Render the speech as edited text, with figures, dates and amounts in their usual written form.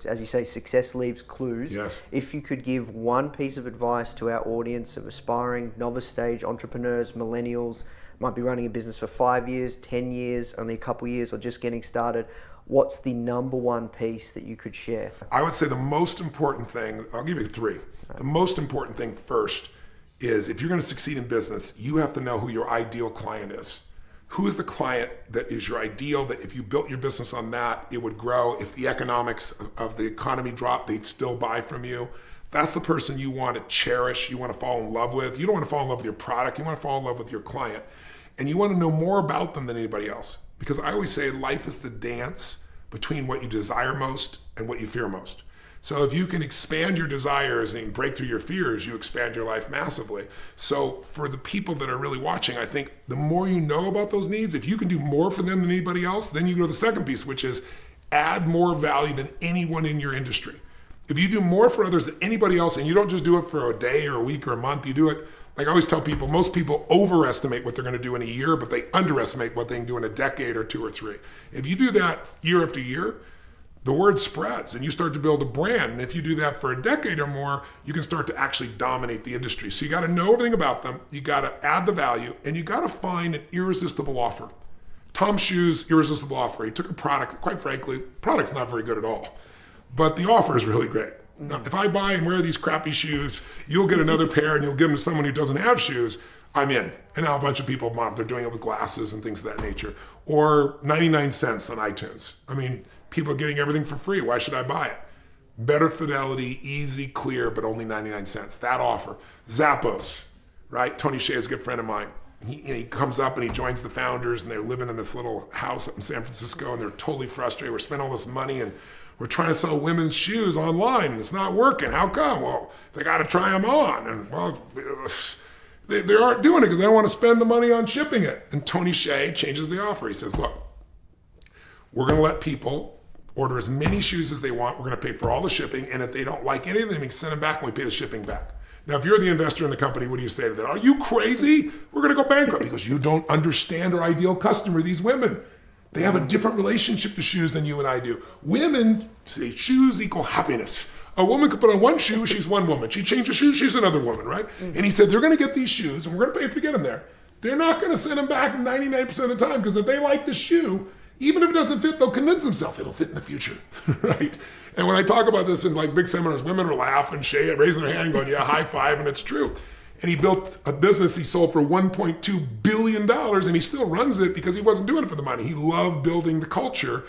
As you say, success leaves clues. Yes. If you could give one piece of advice to our audience of aspiring novice stage entrepreneurs, millennials, might be running a business for 5 years, 10 years, only a couple years, or just getting started, what's the number one piece that you could share? I would say the most important thing, I'll give you three. The most important thing first is if you're going to succeed in business, you have to know who your ideal client is. Who is the client that is your ideal, that if you built your business on that, it would grow? If the economics of the economy dropped, they'd still buy from you. That's the person you want to cherish, you want to fall in love with. You don't want to fall in love with your product, you want to fall in love with your client. And you want to know more about them than anybody else. Because I always say life is the dance between what you desire most and what you fear most. So if you can expand your desires and break through your fears, you expand your life massively. So for the people that are really watching, I think the more you know about those needs, if you can do more for them than anybody else, then you go to the second piece, which is add more value than anyone in your industry. If you do more for others than anybody else, and you don't just do it for a day or a week or a month, you do it, like I always tell people, most people overestimate what they're going to do in a year, but they underestimate what they can do in a decade or 2 or 3. If you do that year after year, the word spreads and you start to build a brand. And if you do that for a decade or more, you can start to actually dominate the industry. So you got to know everything about them. You got to add the value, and you got to find an irresistible offer. TOMS Shoes, irresistible offer. He took a product, quite frankly, product's not very good at all, but the offer is really great. Now, if I buy and wear these crappy shoes, you'll get another pair and you'll give them to someone who doesn't have shoes, I'm in. And now a bunch of people, they're doing it with glasses and things of that nature. Or 99 cents on iTunes. I mean, people are getting everything for free. Why should I buy it? Better fidelity, easy, clear, but only 99 cents. That offer. Zappos, right? Tony Hsieh is a good friend of mine. He comes up and he joins the founders, and they're living in this little house up in San Francisco, and they're totally frustrated. We're spending all this money and we're trying to sell women's shoes online and it's not working. How come? Well, they got to try them on. And well, they aren't doing it because they don't want to spend the money on shipping it. And Tony Hsieh changes the offer. He says, look, we're going to let people order as many shoes as they want. We're going to pay for all the shipping. And if they don't like any of them, we can send them back and we pay the shipping back. Now, if you're the investor in the company, what do you say to that? Are you crazy? We're going to go bankrupt because you don't understand our ideal customer, these women. They have a different relationship to shoes than you and I do. Women say shoes equal happiness. A woman could put on one shoe, she's one woman. She changes shoes, she's another woman, right? And he said, they're going to get these shoes and we're going to pay to get them there. They're not going to send them back 99% of the time because if they like the shoe, even if it doesn't fit, they'll convince themselves it'll fit in the future, right? And when I talk about this in like big seminars, women are laughing, raising their hand, going, yeah, high five, and it's true. And he built a business he sold for $1.2 billion, and he still runs it because he wasn't doing it for the money. He loved building the culture,